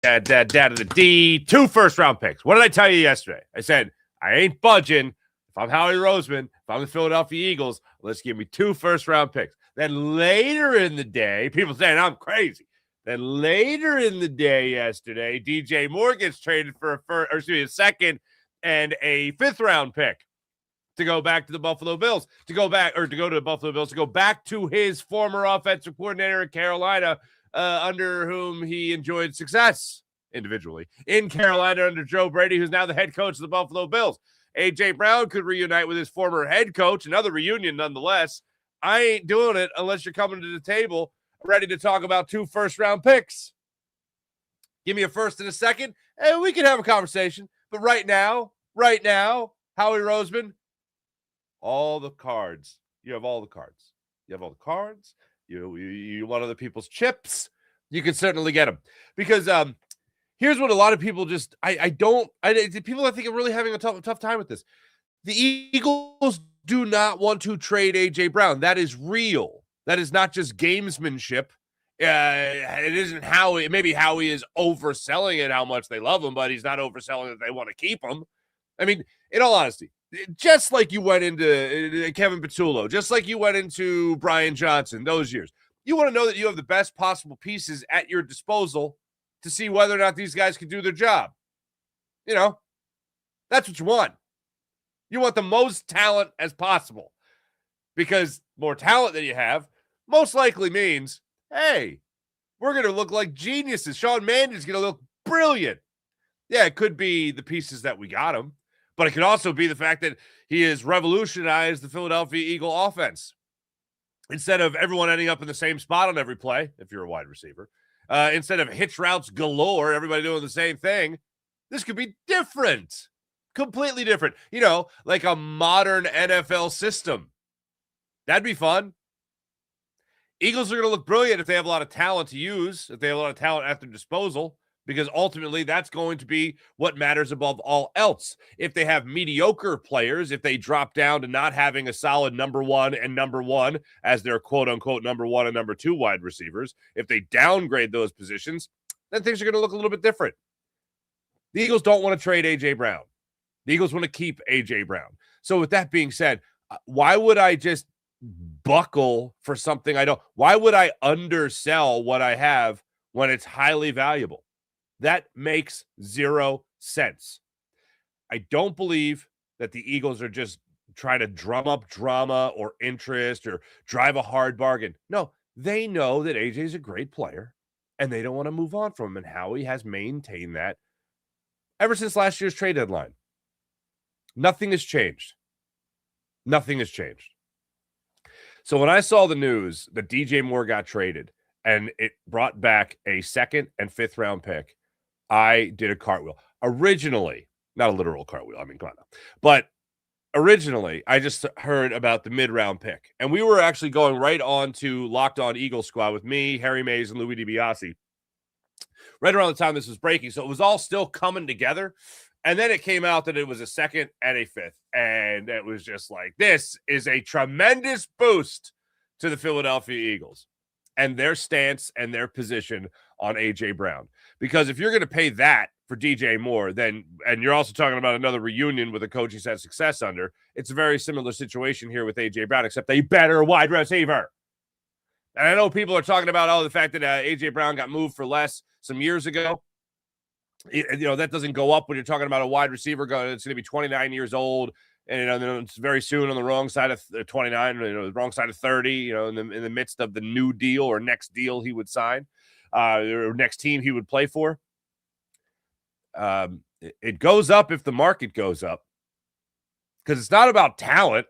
Dad of the D, 2 first-round picks. What did I tell you yesterday? I said, I ain't budging. If I'm Howie Roseman, if I'm the Philadelphia Eagles, let's give me 2 first-round picks. Then later in the day, people saying I'm crazy. Then later in the day yesterday, DJ Moore gets traded for a second and a 5th-round pick to go back to the Buffalo Bills, to go back to his former offensive coordinator in Carolina, under whom he enjoyed success individually in Carolina under Joe Brady, who's now the head coach of the Buffalo Bills. A.J. Brown could reunite with his former head coach, another reunion nonetheless. I ain't doing it unless you're coming to the table ready to talk about 2 first-round picks. Give me a first and a second, and we can have a conversation. But right now, Howie Roseman, all the cards. You have all the cards. You have all the cards. You want other people's chips, you can certainly get them. Because here's what a lot of people just people I think are really having a tough time with this. The Eagles do not want to trade A.J. Brown. That is real. That is not just gamesmanship. It isn't Howie. Maybe Howie is overselling it how much they love him, but he's not overselling that they want to keep him. I mean, in all honesty, just like you went into Kevin Patullo, just like you went into Brian Johnson those years, you want to know that you have the best possible pieces at your disposal to see whether or not these guys can do their job. You know, that's what you want. You want the most talent as possible, because more talent than you have most likely means, hey, we're going to look like geniuses. Sean Mannion's going to look brilliant. Yeah, it could be the pieces that we got him, but it could also be the fact that he has revolutionized the Philadelphia Eagle offense. Instead of everyone ending up in the same spot on every play, if you're a wide receiver, instead of hitch routes galore, everybody doing the same thing, this could be different, completely different. You know, like a modern NFL system. That'd be fun. Eagles are going to look brilliant if they have a lot of talent to use, if they have a lot of talent at their disposal, because ultimately that's going to be what matters above all else. If they have mediocre players, if they drop down to not having a solid number one as their quote-unquote number 1 and number 2 wide receivers, if they downgrade those positions, then things are going to look a little bit different. The Eagles don't want to trade A.J. Brown. The Eagles want to keep A.J. Brown. So with that being said, why would I just buckle for something I don't? Why would I undersell what I have when it's highly valuable? That makes 0 sense. I don't believe that the Eagles are just trying to drum up drama or interest or drive a hard bargain. No, they know that AJ is a great player and they don't want to move on from him. And Howie has maintained that ever since last year's trade deadline. Nothing has changed. Nothing has changed. So when I saw the news that DJ Moore got traded and it brought back a 2nd and 5th round pick, I did a cartwheel. Originally, not a literal cartwheel. I mean, come on now. But originally, I just heard about the mid-round pick. And we were actually going right on to Locked On Eagle Squad with me, Harry Mays, and Louis DiBiase right around the time this was breaking. So it was all still coming together. And then it came out that it was a 2nd and a 5th. And it was just like, this is a tremendous boost to the Philadelphia Eagles and their stance and their position on A.J. Brown. Because if you're going to pay that for DJ Moore, then, and you're also talking about another reunion with a coach he's had success under, it's a very similar situation here with A.J. Brown, except a better wide receiver. And I know people are talking about, the fact that A.J. Brown got moved for less some years ago. You know, that doesn't go up when you're talking about a wide receiver it's going to be 29 years old, and then it's very soon on the wrong side of 29, the wrong side of 30, in the midst of the new deal or next deal he would sign, or next team he would play for. It goes up if the market goes up, because it's not about talent.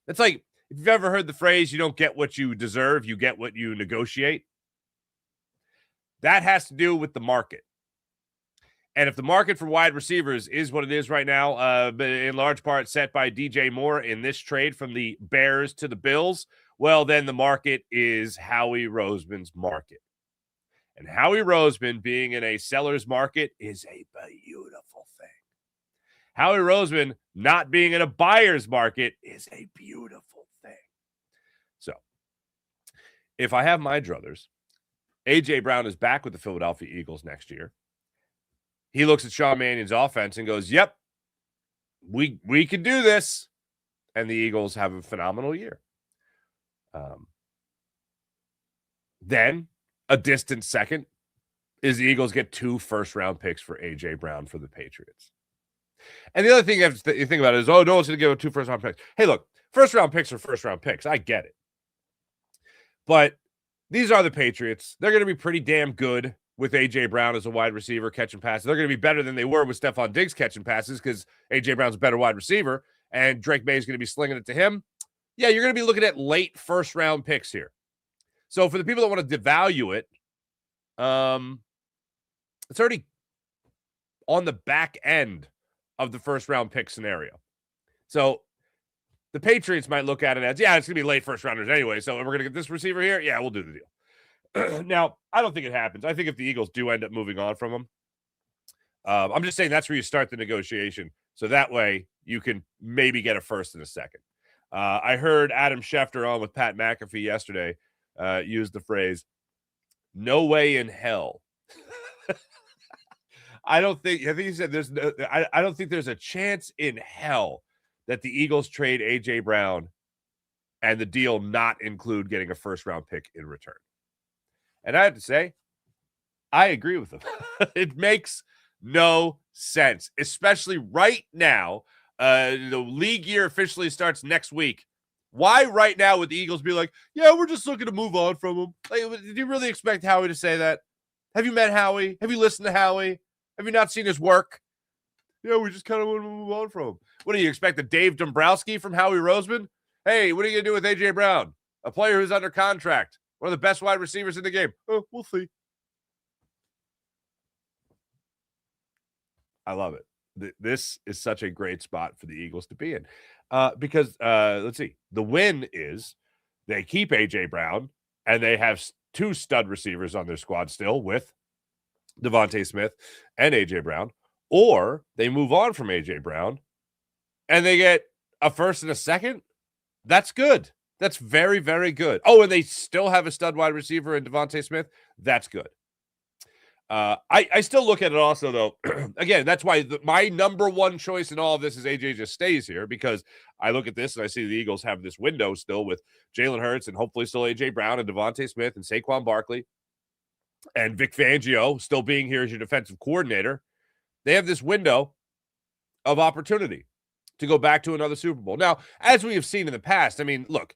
It's like, if you've ever heard the phrase, you don't get what you deserve, you get what you negotiate. That has to do with the market. And if the market for wide receivers is what it is right now, but in large part set by DJ Moore in this trade from the Bears to the Bills, well, then the market is Howie Roseman's market. And Howie Roseman being in a seller's market is a beautiful thing. Howie Roseman not being in a buyer's market is a beautiful thing. So, if I have my druthers, A.J. Brown is back with the Philadelphia Eagles next year. he looks at Sean Mannion's offense and goes, yep, we can do this. And the Eagles have a phenomenal year. Then a distant second is the Eagles get 2 first-round picks for A.J. Brown for the Patriots. And the other thing you think about is, no one's going to give up 2 first-round picks. Hey, look, first-round picks are first-round picks. I get it. But these are the Patriots. They're going to be pretty damn good with A.J. Brown as a wide receiver catching passes. They're going to be better than they were with Stephon Diggs catching passes because A.J. Brown's a better wide receiver, and Drake May is going to be slinging it to him. Yeah, you're going to be looking at late first-round picks here. So for the people that want to devalue it, it's already on the back end of the first-round pick scenario. So the Patriots might look at it as, yeah, it's going to be late first-rounders anyway, so we're going to get this receiver here? Yeah, we'll do the deal. Now, I don't think it happens. I think if the Eagles do end up moving on from him, I'm just saying that's where you start the negotiation. So that way you can maybe get a first and a second. I heard Adam Schefter on with Pat McAfee yesterday use the phrase, no way in hell. I think he said I don't think there's a chance in hell that the Eagles trade A.J. Brown and the deal not include getting a first-round pick in return. And I have to say, I agree with him. It makes no sense, especially right now. The league year officially starts next week. Why right now would the Eagles be like, yeah, we're just looking to move on from him? Like, did you really expect Howie to say that? Have you met Howie? Have you listened to Howie? Have you not seen his work? Yeah, we just kind of want to move on from him. What do you expect, the Dave Dombrowski from Howie Roseman? Hey, what are you going to do with A.J. Brown? A player who's under contract. One of the best wide receivers in the game. Oh, we'll see. I love it. This is such a great spot for the Eagles to be in. Because, let's see, the win is they keep A.J. Brown, and they have 2 stud receivers on their squad still with Devontae Smith and A.J. Brown, or they move on from A.J. Brown, and they get a first and a second. That's good. That's very, very good. Oh, and they still have a stud wide receiver in Devontae Smith. That's good. I still look at it also, though. Again, that's why my number one choice in all of this is AJ just stays here, because I look at this and I see the Eagles have this window still with Jalen Hurts and hopefully still AJ Brown and Devontae Smith and Saquon Barkley and Vic Fangio still being here as your defensive coordinator. They have this window of opportunity to go back to another Super Bowl. Now, as we have seen in the past, I mean, look,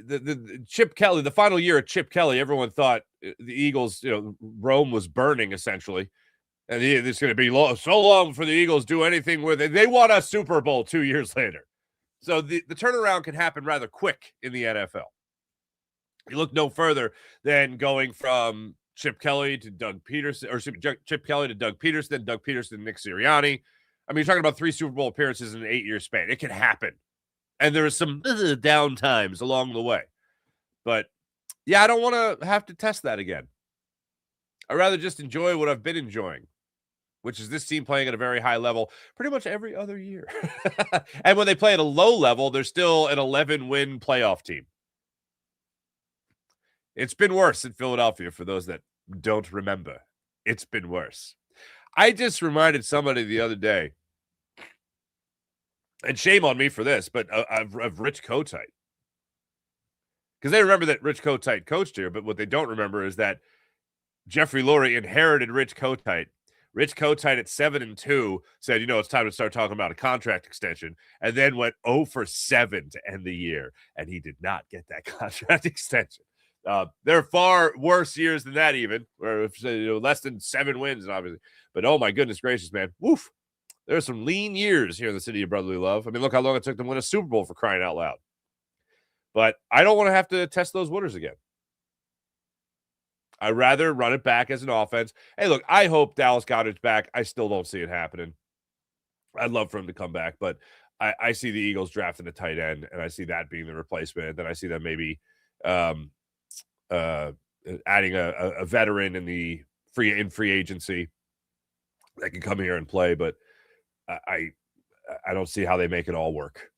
the Chip Kelly, the final year of Chip Kelly, everyone thought the Eagles, Rome was burning essentially. And it's going to be so long for the Eagles do anything with it. They won a Super Bowl 2 years later. So the turnaround can happen rather quick in the NFL. You look no further than going from Chip Kelly to Doug Peterson, or Chip Kelly to Doug Peterson, Doug Peterson, Nick Sirianni. I mean, you're talking about 3 Super Bowl appearances in an 8-year span. It can happen. And there are some down times along the way. But, yeah, I don't want to have to test that again. I'd rather just enjoy what I've been enjoying, which is this team playing at a very high level pretty much every other year. And when they play at a low level, they're still an 11-win playoff team. It's been worse in Philadelphia, for those that don't remember. It's been worse. I just reminded somebody the other day, and shame on me for this, but of Rich Kotite. Because they remember that Rich Kotite coached here, but what they don't remember is that Jeffrey Lurie inherited Rich Kotite. Rich Kotite at 7-2 said, it's time to start talking about a contract extension, and then went 0-7 to end the year, and he did not get that contract extension. There are far worse years than that, even, where less than 7 wins, obviously. But oh my goodness gracious, man, woof! There are some lean years here in the city of brotherly love. I mean, look how long it took them to win a Super Bowl, for crying out loud. But I don't want to have to test those waters again. I'd rather run it back as an offense. Hey, look, I hope Dallas Goedert's back. I still don't see it happening. I'd love for him to come back, but I see the Eagles drafting a tight end, and I see that being the replacement. Then I see them maybe adding a veteran in free agency that can come here and play. But I don't see how they make it all work.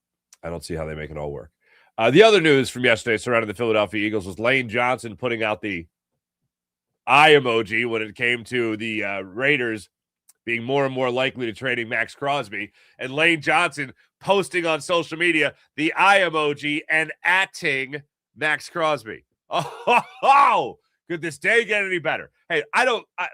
The other news from yesterday surrounding the Philadelphia Eagles was Lane Johnson putting out the eye emoji when it came to the Raiders being more and more likely to trading Max Crosby, and Lane Johnson posting on social media the eye emoji and atting Max Crosby. Oh, could this day get any better? Hey,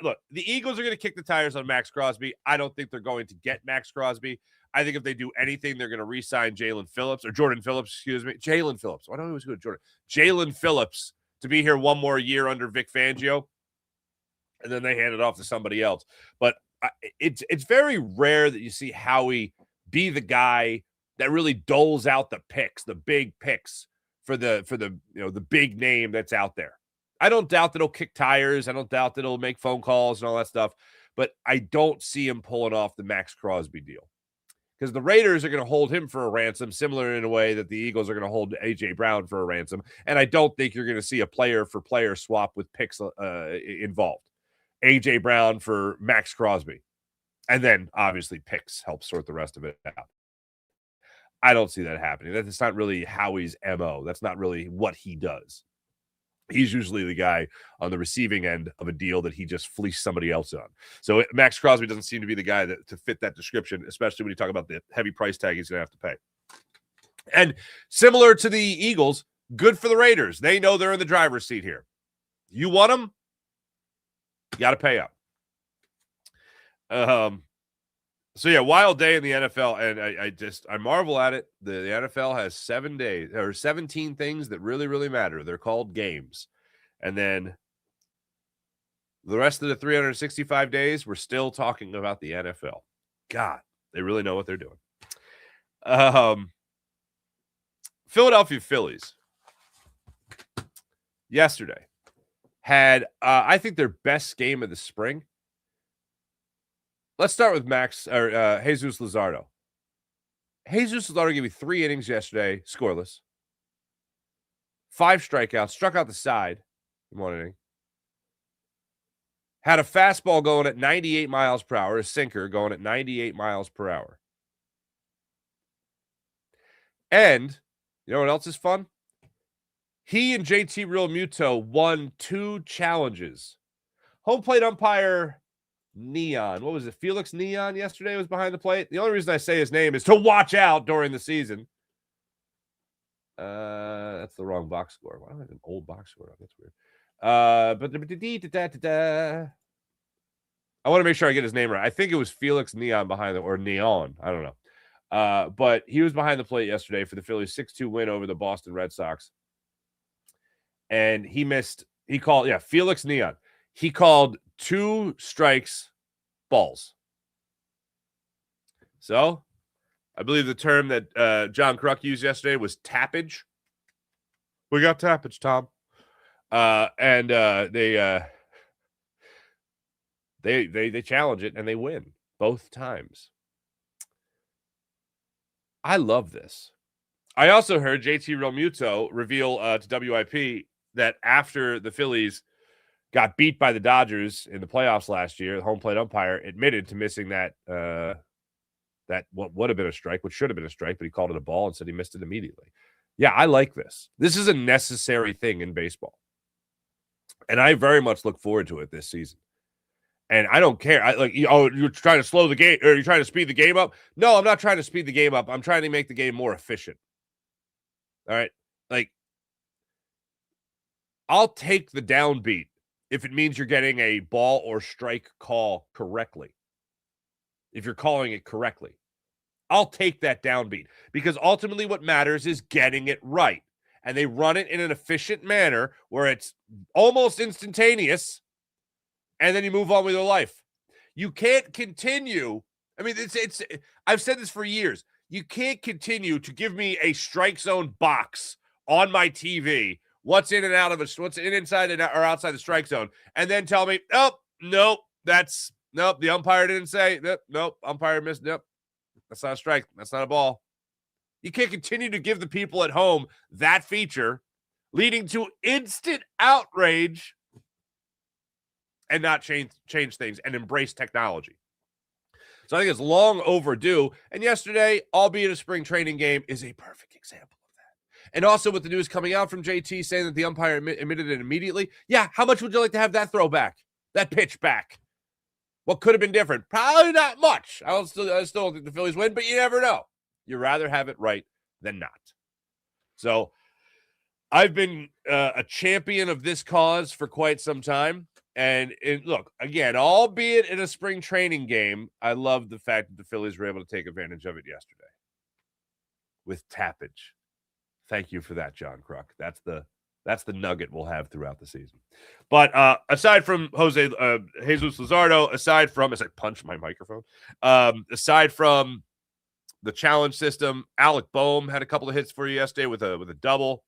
look, the Eagles are going to kick the tires on Max Crosby. I don't think they're going to get Max Crosby. I think if they do anything, they're going to re-sign Jordan Phillips. Jalen Phillips. Why don't I always go to Jordan? Jalen Phillips to be here one more year under Vic Fangio, and then they hand it off to somebody else. But it's very rare that you see Howie be the guy that really doles out the picks, the big picks for the the big name that's out there. I don't doubt that he'll kick tires. I don't doubt that he'll make phone calls and all that stuff. But I don't see him pulling off the Max Crosby deal, because the Raiders are going to hold him for a ransom, similar in a way that the Eagles are going to hold A.J. Brown for a ransom. And I don't think you're going to see a player-for-player swap with picks involved. A.J. Brown for Max Crosby. And then, obviously, picks help sort the rest of it out. I don't see that happening. That's not really Howie's MO. That's not really what he does. He's usually the guy on the receiving end of a deal that he just fleeced somebody else on. So Max Crosby doesn't seem to be the guy to fit that description, especially when you talk about the heavy price tag he's going to have to pay. And similar to the Eagles, good for the Raiders. They know they're in the driver's seat here. You want them? You got to pay up. So yeah, wild day in the NFL, and I marvel at it. The NFL has 7 days or 17 things that really, really matter. They're called games. And then the rest of the 365 days, we're still talking about the NFL. God, they really know what they're doing. Philadelphia Phillies yesterday had, I think, their best game of the spring. Let's start with Jesus Luzardo. Jesus Luzardo gave me 3 innings yesterday, scoreless. 5 strikeouts, struck out the side in 1 inning. Had a fastball going at 98 miles per hour, a sinker going at 98 miles per hour. And you know what else is fun? He and JT Realmuto won 2 challenges. Home plate umpire Neon. What was it? Felix Neon yesterday was behind the plate. The only reason I say his name is to watch out during the season. That's the wrong box score. Why do I have an old box score? That's weird. I want to make sure I get his name right. I think it was Felix Neon behind the, or Neon. I don't know. But he was behind the plate yesterday for the Phillies 6-2 win over the Boston Red Sox. And he called Felix Neon. He called 2 strikes, balls. So, I believe the term that John Kruk used yesterday was tappage. We got tappage, Tom. And they challenge it and they win both times. I love this. I also heard JT Realmuto reveal to WIP that after the Phillies got beat by the Dodgers in the playoffs last year, the home plate umpire admitted to missing that what would have been a strike, which should have been a strike, but he called it a ball and said he missed it immediately. Yeah, I like this. This is a necessary thing in baseball. And I very much look forward to it this season. And I don't care. You're trying to slow the game, or you're trying to speed the game up? No, I'm not trying to speed the game up. I'm trying to make the game more efficient. All right? I'll take the downbeat if it means you're getting a ball or strike call correctly. If you're calling it correctly, I'll take that downbeat, because ultimately what matters is getting it right. And they run it in an efficient manner where it's almost instantaneous, and then you move on with your life. You can't continue. I mean, I've said this for years. You can't continue to give me a strike zone box on my TV. What's in and out of it? What's inside and or outside the strike zone? And then tell me, nope, the umpire didn't say, nope, umpire missed, nope, that's not a strike, that's not a ball. You can't continue to give the people at home that feature, leading to instant outrage, and not change things and embrace technology. So I think it's long overdue. And yesterday, albeit a spring training game, is a perfect example. And also with the news coming out from JT saying that the umpire admitted it immediately. Yeah, how much would you like to have that throwback, that pitch back? What could have been different? Probably not much. I still don't think the Phillies win, but you never know. You'd rather have it right than not. So I've been a champion of this cause for quite some time. And look, again, albeit in a spring training game, I love the fact that the Phillies were able to take advantage of it yesterday with tappage. Thank you for that, John Kruk. That's the nugget we'll have throughout the season. But aside from Jesus Luzardo, aside from, as I punch my microphone, aside from the challenge system, Alec Boehm had a couple of hits for you yesterday with a double.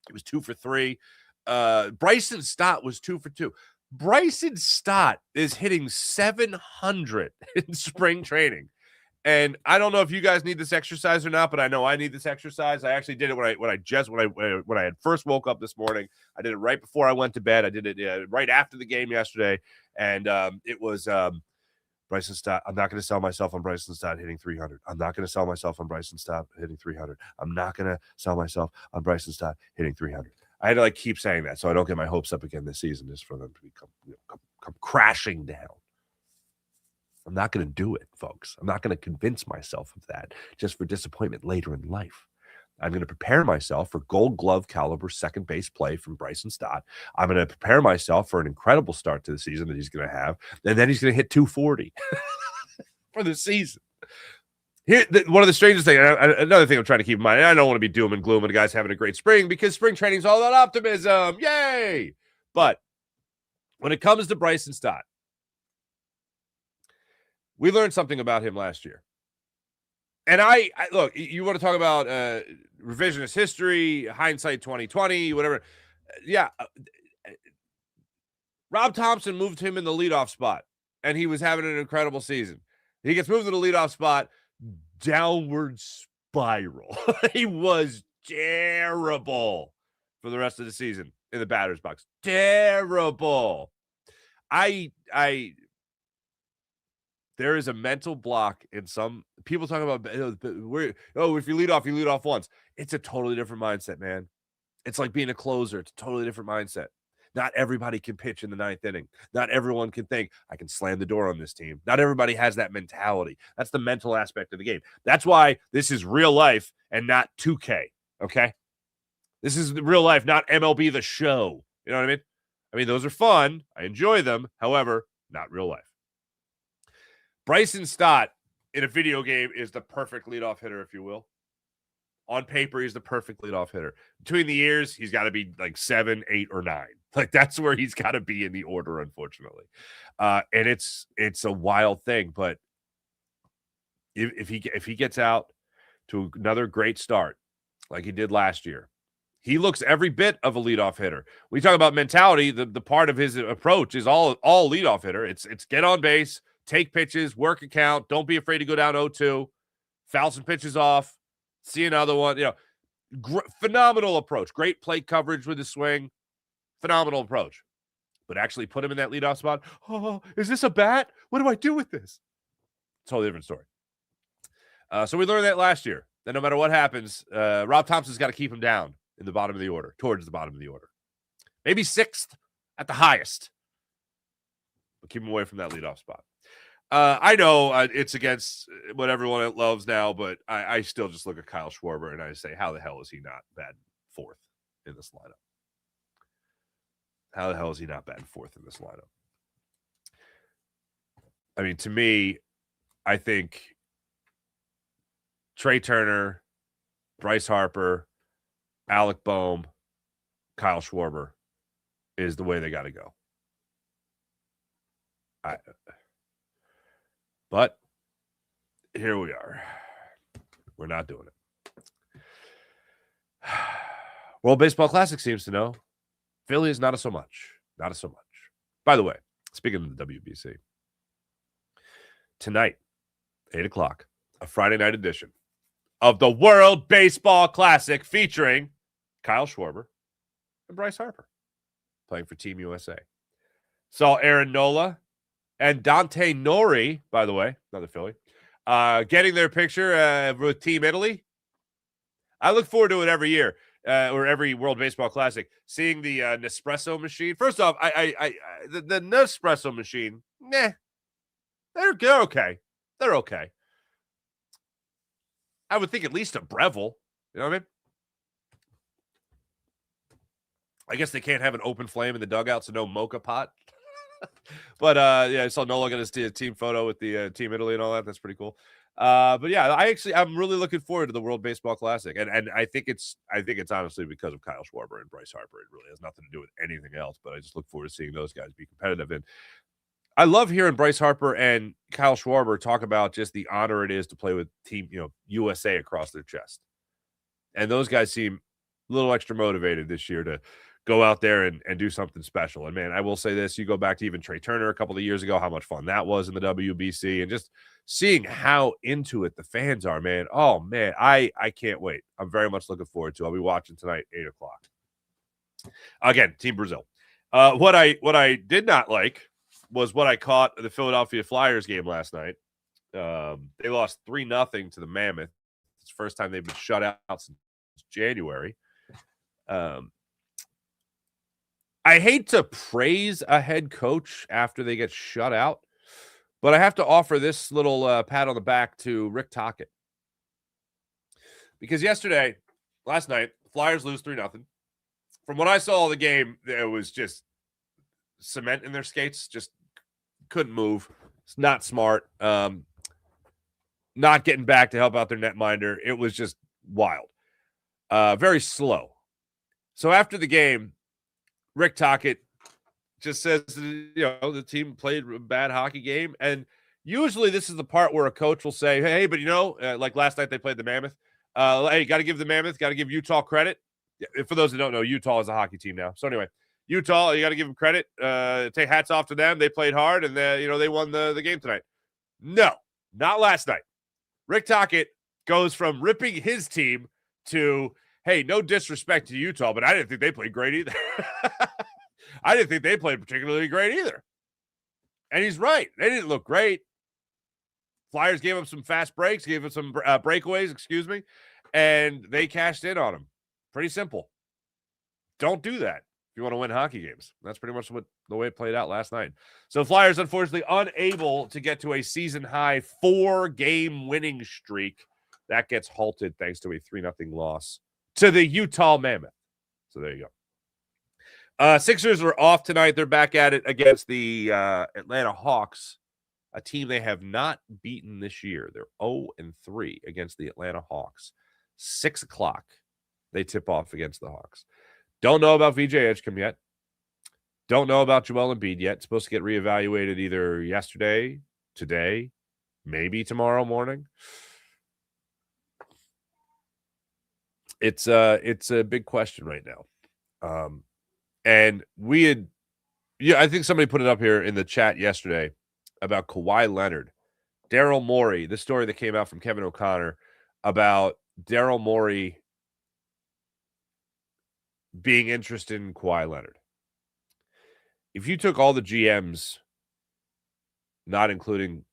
He was 2 for 3. Bryson Stott was 2 for 2. Bryson Stott is hitting 700 in spring training. And I don't know if you guys need this exercise or not, but I know I need this exercise. I actually did it when I had first woke up this morning. I did it right before I went to bed. I did it right after the game yesterday, and it was Bryson Stott. I'm not going to sell myself on Bryson Stott hitting 300. I'm not going to sell myself on Bryson Stott hitting 300. I'm not going to sell myself on Bryson Stott hitting 300. I had to keep saying that so I don't get my hopes up again this season, just for them to come crashing down. I'm not going to do it, folks. I'm not going to convince myself of that just for disappointment later in life. I'm going to prepare myself for Gold Glove caliber second base play from Bryson Stott. I'm going to prepare myself for an incredible start to the season that he's going to have, and then he's going to hit 240 for the season. Here, one of the strangest things, another thing I'm trying to keep in mind, and I don't want to be doom and gloom and the guy's having a great spring because spring training is all about optimism. Yay! But when it comes to Bryson Stott, we learned something about him last year. And I look, you want to talk about revisionist history, hindsight 2020, whatever. Yeah. Rob Thompson moved him in the leadoff spot, and he was having an incredible season. He gets moved to the leadoff spot, downward spiral. He was terrible for the rest of the season in the batter's box. Terrible. There is a mental block in some people talking about, if you lead off once. It's a totally different mindset, man. It's like being a closer. It's a totally different mindset. Not everybody can pitch in the ninth inning. Not everyone can think, I can slam the door on this team. Not everybody has that mentality. That's the mental aspect of the game. That's why this is real life and not 2K, okay? This is real life, not MLB The Show. You know what I mean? I mean, those are fun. I enjoy them. However, not real life. Bryson Stott in a video game is the perfect leadoff hitter, if you will. On paper, he's the perfect leadoff hitter. Between the years, he's got to be like 7, 8, or 9. Like that's where he's got to be in the order, unfortunately. And it's a wild thing, but if he gets out to another great start like he did last year, he looks every bit of a leadoff hitter. We talk about mentality. The part of his approach is all leadoff hitter. It's get on base, take pitches, work a count. Don't be afraid to go down 0-2, foul some pitches off, see another one. Phenomenal approach. Great plate coverage with his swing. Phenomenal approach. But actually put him in that leadoff spot. Oh, is this a bat? What do I do with this? Totally different story. So we learned that last year. That no matter what happens, Rob Thompson's got to keep him down in the bottom of the order, towards the bottom of the order. Maybe 6th at the highest. But keep him away from that leadoff spot. I know it's against what everyone loves now, but I still just look at Kyle Schwarber and I say, how the hell is he not batting 4th in this lineup? How the hell is he not batting 4th in this lineup? I mean, to me, I think Trey Turner, Bryce Harper, Alec Boehm, Kyle Schwarber is the way they got to go. But here we are. We're not doing it. World Baseball Classic seems to know. Philly is not so much. Not so much. By the way, speaking of the WBC, tonight, 8 o'clock, a Friday night edition of the World Baseball Classic featuring Kyle Schwarber and Bryce Harper playing for Team USA. Saw Aaron Nola and Dante Nori, by the way, another Philly, getting their picture with Team Italy. I look forward to it every year, or every World Baseball Classic, seeing the Nespresso machine. First off, the Nespresso machine, They're okay. They're okay. I would think at least a Breville. You know what I mean? I guess they can't have an open flame in the dugout, so no mocha pot. But yeah, I saw Nola get his team photo with the Team Italy and all that. That's pretty cool. But yeah, I'm really looking forward to the World Baseball Classic, and I think it's honestly because of Kyle Schwarber and Bryce Harper. It really has nothing to do with anything else. But I just look forward to seeing those guys be competitive. And I love hearing Bryce Harper and Kyle Schwarber talk about just the honor it is to play with Team USA across their chest. And those guys seem a little extra motivated this year to go out there and do something special. And, man, I will say this. You go back to even Trey Turner a couple of years ago, how much fun that was in the WBC, and just seeing how into it the fans are, man. Oh, man, I can't wait. I'm very much looking forward to it. I'll be watching tonight, 8 o'clock. Again, Team Brazil. What I did not like was what I caught the Philadelphia Flyers game last night. They lost 3-0 to the Mammoth. It's the first time they've been shut out since January. I hate to praise a head coach after they get shut out, but I have to offer this little pat on the back to Rick Tocchet. Because last night, Flyers lose 3-0. From what I saw of the game, there was just cement in their skates, just couldn't move. It's not smart. Not getting back to help out their netminder. It was just wild. Very slow. So after the game, Rick Tocchet just says, the team played a bad hockey game. And usually this is the part where a coach will say, hey, but like last night they played the Mammoth. Hey, got to give the Mammoth, got to give Utah credit. For those that don't know, Utah is a hockey team now. So anyway, Utah, you got to give them credit. Take hats off to them. They played hard, and they won the game tonight. No, not last night. Rick Tocchet goes from ripping his team to, hey, no disrespect to Utah, but I didn't think they played great either. I didn't think they played particularly great either. And he's right. They didn't look great. Flyers gave them some fast breaks, gave them some breakaways, and they cashed in on them. Pretty simple. Don't do that if you want to win hockey games. That's pretty much the way it played out last night. So Flyers, unfortunately, unable to get to a season-high 4-game winning streak. That gets halted thanks to a 3-0 loss to the Utah Mammoth. So there you go. Sixers are off tonight. They're back at it against the Atlanta Hawks, a team they have not beaten this year. They're 0-3 against the Atlanta Hawks. 6 o'clock, they tip off against the Hawks. Don't know about VJ Edgecombe yet. Don't know about Joel Embiid yet. Supposed to get reevaluated either yesterday, today, maybe tomorrow morning. It's a big question right now. And I think somebody put it up here in the chat yesterday about Kawhi Leonard. Daryl Morey, the story that came out from Kevin O'Connor about Daryl Morey being interested in Kawhi Leonard. If you took all the GMs, not including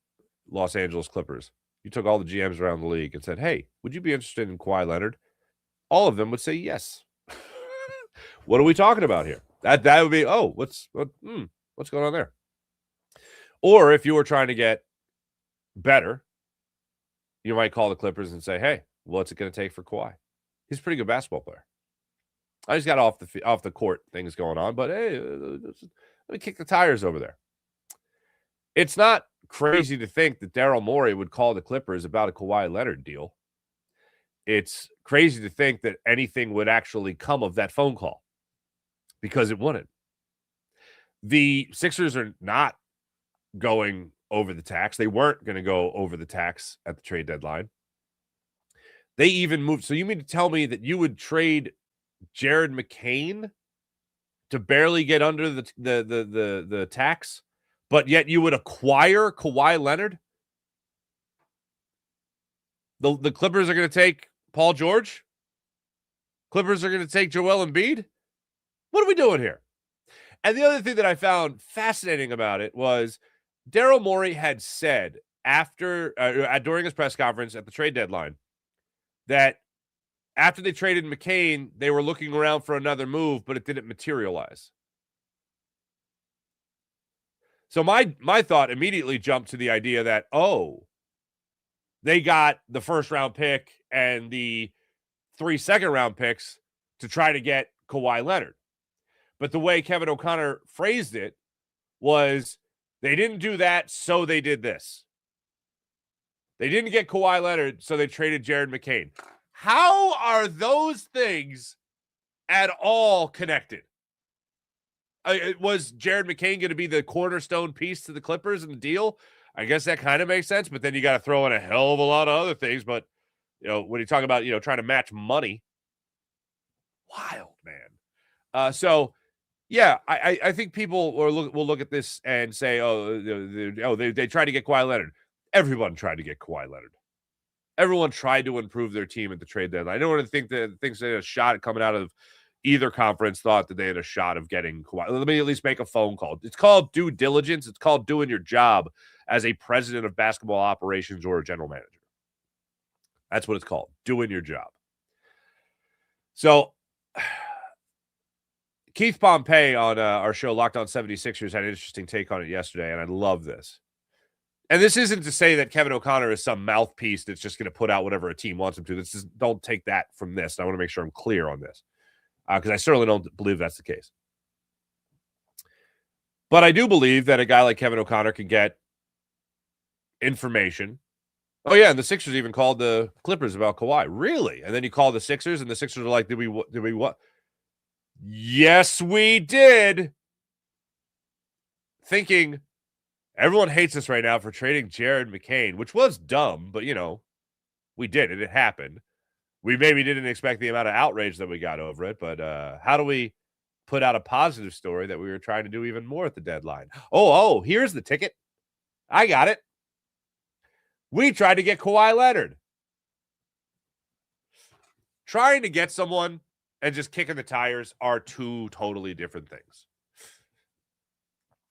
Los Angeles Clippers, you took all the GMs around the league and said, hey, would you be interested in Kawhi Leonard? All of them would say yes. What are we talking about here? That would be, what's going on there? Or if you were trying to get better, you might call the Clippers and say, hey, what's it going to take for Kawhi? He's a pretty good basketball player. I just got off the court things going on, but hey, let me kick the tires over there. It's not crazy to think that Daryl Morey would call the Clippers about a Kawhi Leonard deal. It's crazy to think that anything would actually come of that phone call because it wouldn't. The Sixers are not going over the tax. They weren't going to go over the tax at the trade deadline. They even moved. So you mean to tell me that you would trade Jared McCain to barely get under the tax, but yet you would acquire Kawhi Leonard? The Clippers are going to take Paul George? Clippers are going to take Joel Embiid? What are we doing here? And the other thing that I found fascinating about it was Daryl Morey had said during his press conference at the trade deadline that after they traded McCain, they were looking around for another move, but it didn't materialize. So my thought immediately jumped to the idea that, they got the first round pick and the 3 second-round picks to try to get Kawhi Leonard. But the way Kevin O'Connor phrased it was they didn't do that, so they did this. They didn't get Kawhi Leonard, so they traded Jared McCain. How are those things at all connected? Was Jared McCain going to be the cornerstone piece to the Clippers in the deal? I guess that kind of makes sense, but then you got to throw in a hell of a lot of other things. But, when you talk about, trying to match money, wild, man. So, yeah, I think people will look at this and say, they tried to get Kawhi Leonard. Everyone tried to get Kawhi Leonard. Everyone tried to improve their team at the trade deadline. I don't want to think that things they had a shot coming out of either conference thought that they had a shot of getting Kawhi. Let me at least make a phone call. It's called due diligence. It's called doing your job as a president of basketball operations or a general manager. That's what it's called, doing your job. So Keith Pompey on our show, Locked On 76ers, had an interesting take on it yesterday, and I love this. And this isn't to say that Kevin O'Connor is some mouthpiece that's just going to put out whatever a team wants him to. Don't take that from this. I want to make sure I'm clear on this because I certainly don't believe that's the case. But I do believe that a guy like Kevin O'Connor can get information. Oh, yeah, and the Sixers even called the Clippers about Kawhi. Really? And then you call the Sixers, and the Sixers are like, did we what? Yes, we did. Thinking everyone hates us right now for trading Jared McCain, which was dumb, but, we did it. It happened. We maybe didn't expect the amount of outrage that we got over it, but how do we put out a positive story that we were trying to do even more at the deadline? Oh, here's the ticket. I got it. We tried to get Kawhi Leonard. Trying to get someone and just kicking the tires are two totally different things.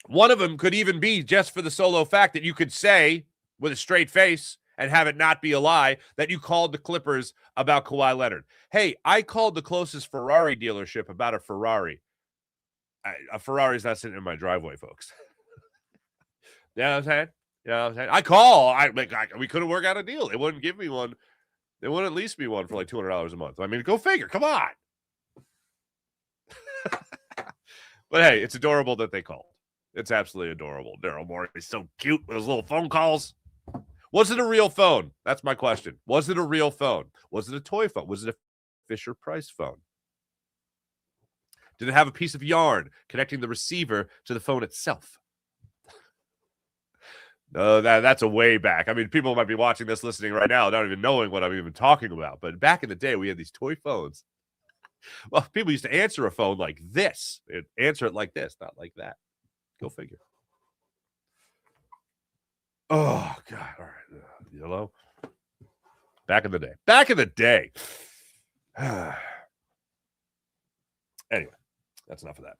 One of them could even be just for the solo fact that you could say with a straight face and have it not be a lie that you called the Clippers about Kawhi Leonard. Hey, I called the closest Ferrari dealership about a Ferrari. A Ferrari's not sitting in my driveway, folks. You know what I'm saying? I call. We couldn't work out a deal. They wouldn't give me one. They wouldn't lease me one for like $200 a month. I mean, go figure. Come on. But hey, it's adorable that they called. It's absolutely adorable. Daryl Morey is so cute with his little phone calls. Was it a real phone? That's my question. Was it a real phone? Was it a toy phone? Was it a Fisher-Price phone? Did it have a piece of yarn connecting the receiver to the phone itself? No, that's a way back. I mean, people might be watching this, listening right now, not even knowing what I'm even talking about. But back in the day, we had these toy phones. Well, people used to answer a phone like this. They'd answer it like this, not like that. Go figure. Oh, God. All right. Yellow. Back in the day. Anyway, that's enough of that.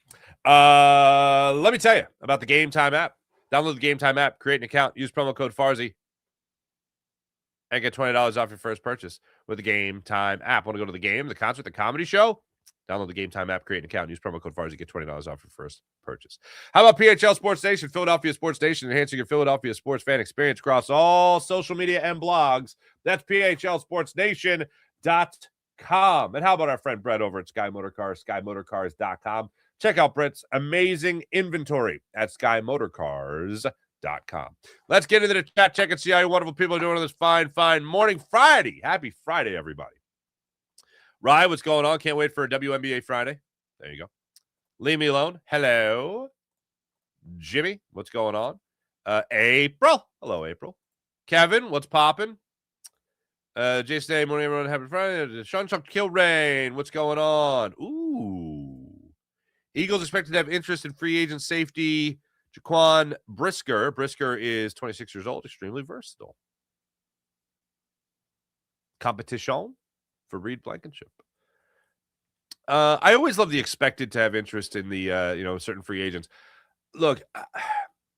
Let me tell you about the Gametime app. Download the Gametime app, create an account, use promo code Farzy, and get $20 off your first purchase with the Gametime app. Want to go to the game, the concert, the comedy show? Download the Gametime app, create an account, use promo code Farzy, get $20 off your first purchase. How about PHL Sports Nation, Philadelphia Sports Nation, enhancing your Philadelphia sports fan experience across all social media and blogs? That's PHLSportsNation.com. And how about our friend Brett over at Sky Motorcars, SkyMotorcars.com? Check out Brett's amazing inventory at SkyMotorcars.com. Let's get into the chat. Check and see how you wonderful people are doing on this fine morning Friday. Happy Friday, everybody. Rye, what's going on? Can't wait for a WNBA Friday. There you go. Leave me alone. Hello. Jimmy, what's going on? April. Hello, April. Kevin, what's popping? Jason, morning, everyone. Happy Friday. Sean Chuck Kilrain, what's going on? Ooh. Eagles expected to have interest in free agent safety Jaquan Brisker. Brisker is 26 years old, extremely versatile. Competition for Reed Blankenship. I always love the expected to have interest in the certain free agents. Look,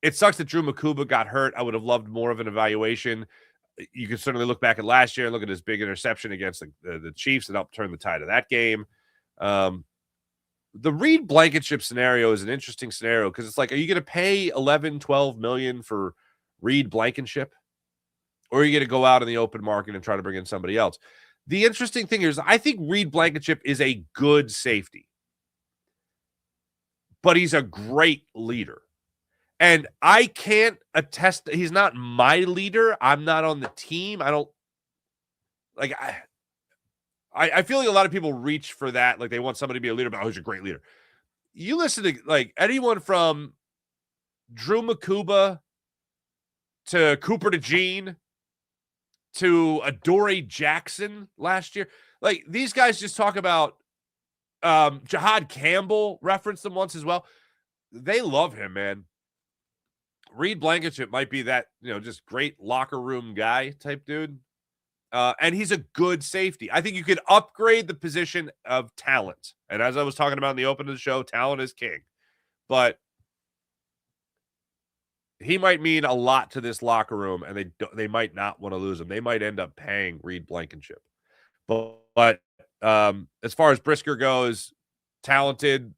it sucks that Drew Makuba got hurt. I would have loved more of an evaluation. You can certainly look back at last year and look at his big interception against the Chiefs and help turn the tide of that game. the Reed Blankenship scenario is an interesting scenario because it's like, are you going to pay 11, 12 million for Reed Blankenship? Or are you going to go out in the open market and try to bring in somebody else? The interesting thing is, I think Reed Blankenship is a good safety, but he's a great leader. And I can't attest, he's not my leader. I'm not on the team. I don't, like, I feel like a lot of people reach for that. Like, they want somebody to be a leader, but he's a great leader. You listen to, like, anyone from Drew Makuba to Cooper DeJean to Adoree Jackson last year. Like, these guys just talk about Jihad Campbell referenced them once as well. They love him, man. Reed Blankenship might be that, just great locker room guy type dude. And he's a good safety. I think you could upgrade the position of talent. And as I was talking about in the open of the show, talent is king. But he might mean a lot to this locker room, and they might not want to lose him. They might end up paying Reed Blankenship. But as far as Brisker goes, talented,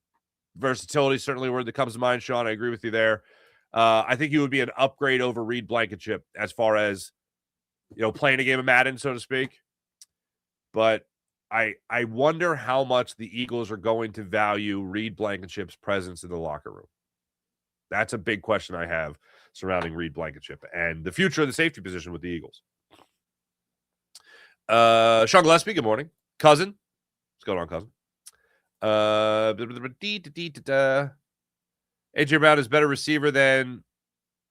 versatility, certainly a word that comes to mind, Sean. I agree with you there. I think he would be an upgrade over Reed Blankenship as far as, playing a game of Madden, so to speak. But I wonder how much the Eagles are going to value Reed Blankenship's presence in the locker room. That's a big question I have surrounding Reed Blankenship and the future of the safety position with the Eagles. Sean Gillespie, good morning. Cousin. What's going on, cousin? AJ Brown is better receiver than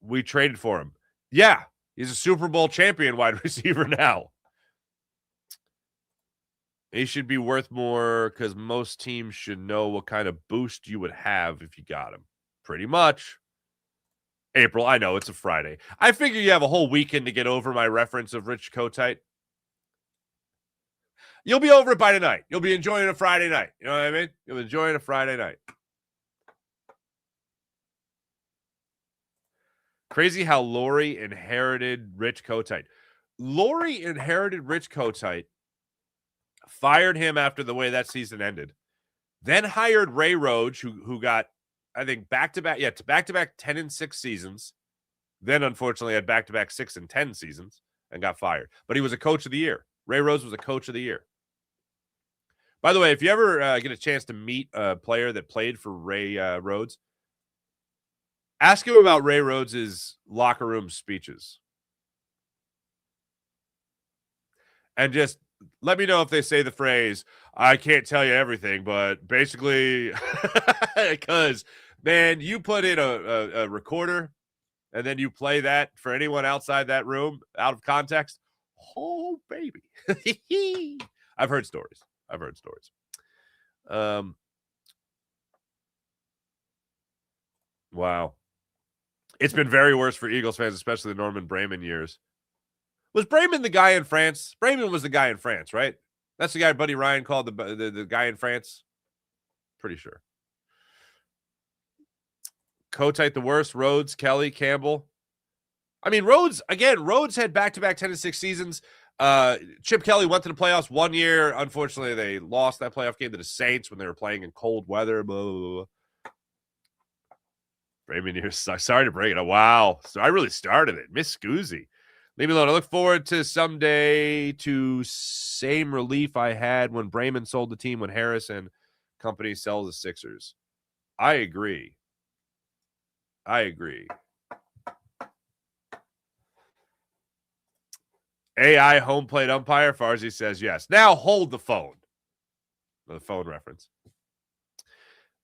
we traded for him. Yeah, he's a Super Bowl champion wide receiver now. He should be worth more because most teams should know what kind of boost you would have if you got him. Pretty much. April, I know, it's a Friday. I figure you have a whole weekend to get over my reference of Rich Kotite. You'll be over it by tonight. You'll be enjoying a Friday night. You know what I mean? You'll be enjoying a Friday night. Crazy how Laurie inherited Rich Kotite. Laurie inherited Rich Kotite, fired him after the way that season ended, then hired Ray Roach, who got, I think, back-to-back 10-6 seasons, then unfortunately had back-to-back 6-10 seasons and got fired. But he was a coach of the year. Ray Rhodes was a coach of the year. By the way, if you ever get a chance to meet a player that played for Ray Rhodes, ask him about Ray Rhodes' locker room speeches. And just let me know if they say the phrase, I can't tell you everything, but basically, because, man, you put in a recorder and then you play that for anyone outside that room out of context. Oh, baby. I've heard stories. Wow. It's been very worse for Eagles fans, especially the Norman Brayman years. Was Brayman the guy in France? Brayman was the guy in France, right? That's the guy Buddy Ryan called the guy in France. Pretty sure. Kotite the worst. Rhodes, Kelly, Campbell. I mean, Rhodes had back-to-back 10-6 seasons. Chip Kelly went to the playoffs one year. Unfortunately, they lost that playoff game to the Saints when they were playing in cold weather. Blah, blah, blah. Brayman years. Sorry to break it. Wow. So I really started it. Miss Scoozy. Leave me alone. I look forward to someday to same relief I had when Brayman sold the team when Harris and company sells the Sixers. I agree. AI home plate umpire, Farzy says yes. Now hold the phone. The phone reference.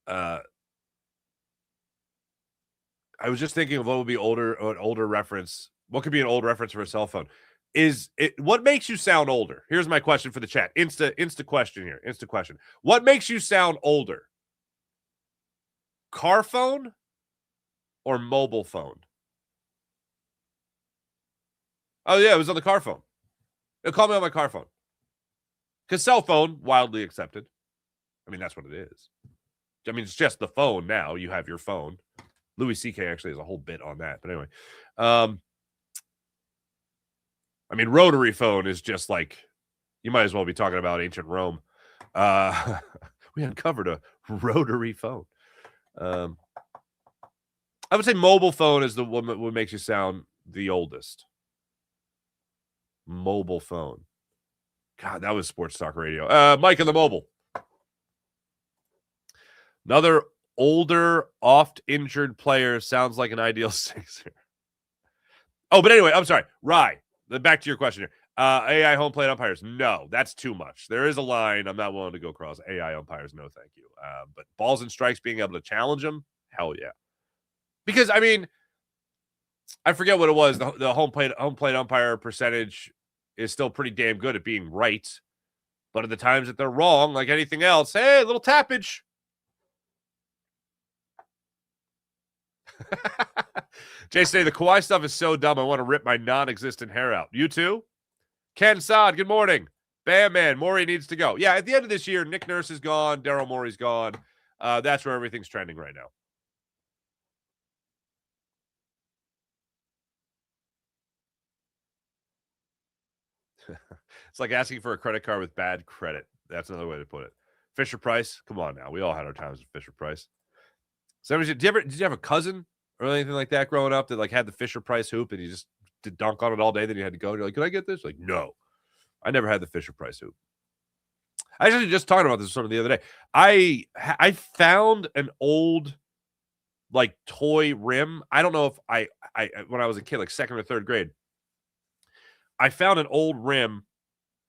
I was just thinking of what would be an older reference. What could be an old reference for a cell phone? What makes you sound older? Here's my question for the chat. Insta question here. Insta question. What makes you sound older? Car phone or mobile phone? Oh, yeah, it was on the car phone. They'll call me on my car phone. Because cell phone, wildly accepted. I mean, that's what it is. I mean, it's just the phone now. You have your phone. Louis C.K. actually has a whole bit on that. But anyway. I mean, rotary phone is just like, you might as well be talking about ancient Rome. We uncovered a Rotary phone. I would say mobile phone is the one that makes you sound the oldest. Mobile phone. God, that was Sports Talk Radio. Mike on the mobile. Another older, oft-injured player sounds like an ideal Sixer. Oh, but anyway, I'm sorry. Rye, back to your question here. AI home plate umpires. No, that's too much. There is a line. I'm not willing to go across. AI umpires, no thank you. But balls and strikes, being able to challenge them, hell yeah. Because, I mean, I forget what it was. The home plate umpire percentage is still pretty damn good at being right. But at the times that they're wrong, like anything else, hey, a little tappage. Jason, the Kawhi stuff is so dumb. I want to rip my non-existent hair out. You too? Ken Sod, good morning. Bam, man. Morey needs to go. Yeah, at the end of this year, Nick Nurse is gone. Daryl Morey's gone. That's where everything's trending right now. It's like asking for a credit card with bad credit. That's another way to put it. Fisher Price, come on now. We all had our times with Fisher Price. So, did you have a cousin or anything like that growing up that like had the Fisher Price hoop and you just did dunk on it all day? Then you had to go. You're like, can I get this? Like, no, I never had the Fisher Price hoop. I actually just talking about this sort of the other day. I found an old like toy rim. I don't know if I when I was a kid, like second or third grade, I found an old rim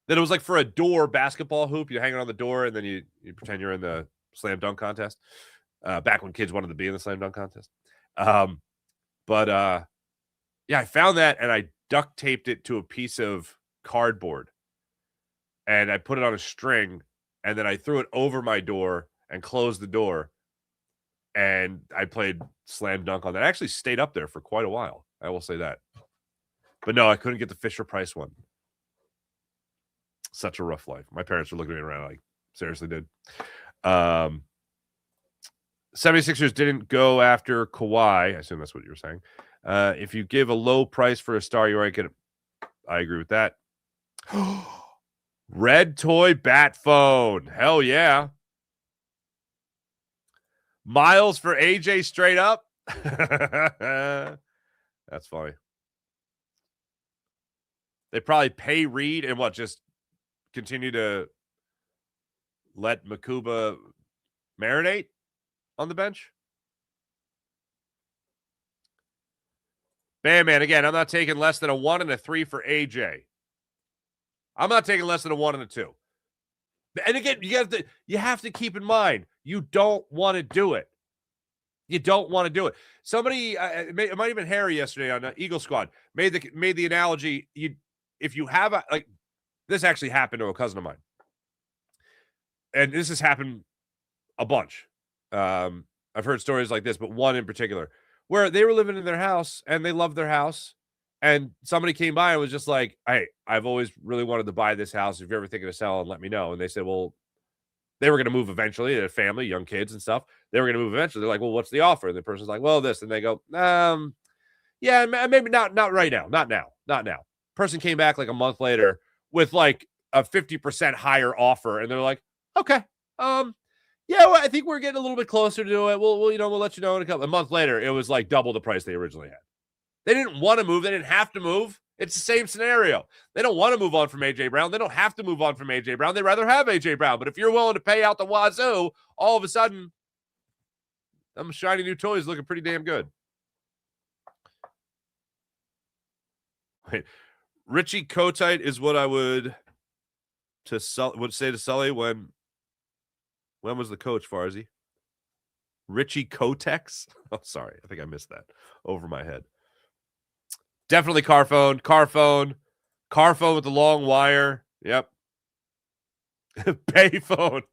that it was like for a door basketball hoop. You hang it on the door and then you pretend you're in the slam dunk contest. Back when kids wanted to be in the slam dunk contest. Yeah, I found that and I duct taped it to a piece of cardboard and I put it on a string and then I threw it over my door and closed the door. And I played slam dunk on that. I actually stayed up there for quite a while. I will say that. But no, I couldn't get the Fisher Price one. Such a rough life. My parents were looking at me around like, seriously, dude. 76ers didn't go after Kawhi. I assume that's what you were saying. If you give a low price for a star, you already get it. I agree with that. Red toy bat phone. Hell yeah. Miles for AJ straight up. That's funny. They probably pay Reed and what, just continue to let Makuba marinate on the bench? Bam, man. Again, I'm not taking less than a 1 and a 3 for AJ. I'm not taking less than a 1 and a 2. And again, you have to keep in mind, you don't want to do it. You don't want to do it. Somebody, it might have been Harry yesterday on Eagle Squad, made the analogy. If you have this actually happened to a cousin of mine, and this has happened a bunch. I've heard stories like this, but one in particular where they were living in their house and they loved their house, and somebody came by and was just like, "Hey, I've always really wanted to buy this house. If you're ever thinking of selling, let me know." And they said, "Well." They were going to move eventually. They had a family, young kids and stuff. They were going to move eventually. They're like, well, what's the offer? And the person's like, well, this. And they go, yeah, maybe not right now. Not now. Person came back like a month later with like a 50% higher offer. And they're like, okay. Yeah, well, I think we're getting a little bit closer to it. We'll let you know in a month later. It was like double the price they originally had. They didn't want to move. They didn't have to move. It's the same scenario. They don't want to move on from A.J. Brown. They don't have to move on from A.J. Brown. They'd rather have A.J. Brown. But if you're willing to pay out the wazoo, all of a sudden, them shiny new toys looking pretty damn good. Wait, Richie Kotite is what I would say to Sully when was the coach, Farzy? Richie Kotex? Oh, sorry. I think I missed that over my head. Definitely car phone with the long wire. Yep. Payphone.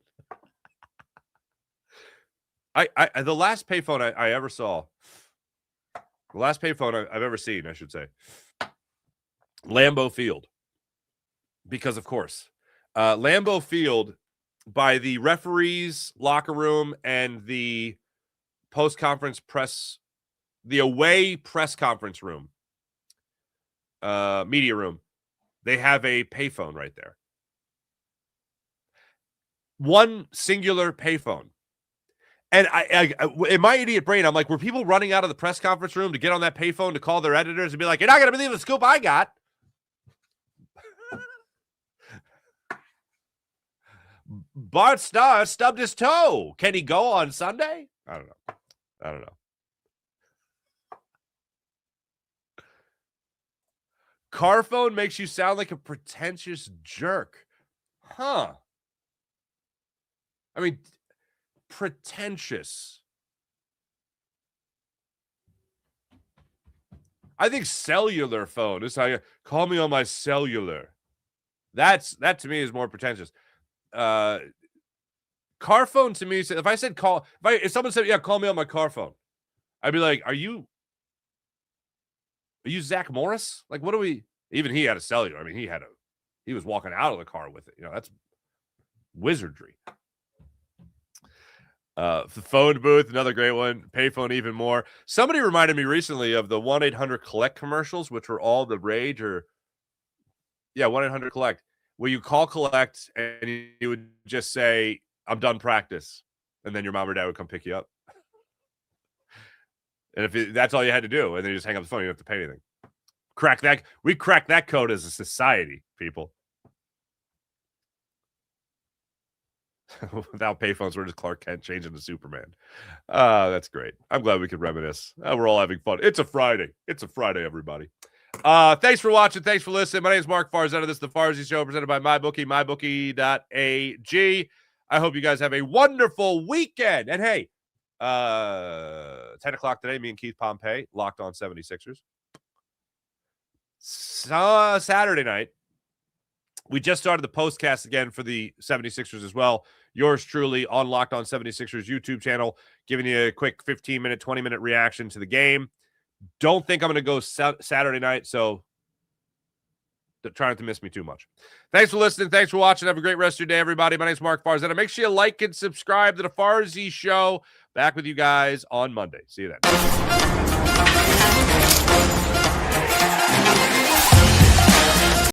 I the last payphone I ever saw, the last payphone I've ever seen, I should say, Lambeau Field. Because, of course, Lambeau Field, by the referees' locker room and the post-conference press, the away press conference room, media room, they have a payphone right there. One singular payphone. And I, in my idiot brain, I'm like, were people running out of the press conference room to get on that payphone to call their editors and be like, you're not going to believe the scoop I got? Bart Starr stubbed his toe. Can he go on Sunday? I don't know. Car phone makes you sound like a pretentious jerk. Huh. I mean, pretentious. I think cellular phone is how you call me on my cellular. That to me is more pretentious. Car phone to me, if I said call, if someone said, yeah, call me on my car phone, I'd be like, are you Zach Morris? Like, what do we, even he had a cellular. I mean, he was walking out of the car with it. You know, that's wizardry. The phone booth, another great one. Payphone, even more. Somebody reminded me recently of the 1-800-COLLECT commercials, which were all the rage. Or 1-800-COLLECT, where you call collect and you would just say, I'm done practice, and then your mom or dad would come pick you up. And if that's all you had to do, and then you just hang up the phone, you don't have to pay anything. We cracked that code as a society, people. Without payphones, we're just Clark Kent changing to Superman. That's great. I'm glad we could reminisce. We're all having fun. It's a Friday. Everybody. Thanks for watching. Thanks for listening. My name is Mark Farzetta. This is the Farzy Show presented by MyBookie, mybookie.ag. I hope you guys have a wonderful weekend. And hey, 10 o'clock today, me and Keith Pompey, Locked On 76ers. Saturday night, we just started the postcast again for the 76ers as well. Yours truly on Locked On 76ers YouTube channel, giving you a quick 15-minute, 20-minute reaction to the game. Don't think I'm going to go Saturday night, so try not to miss me too much. Thanks for listening. Thanks for watching. Have a great rest of your day, everybody. My name's Mark Farzetta. Make sure you like and subscribe to the Farzy Show. Back with you guys on Monday. See you then.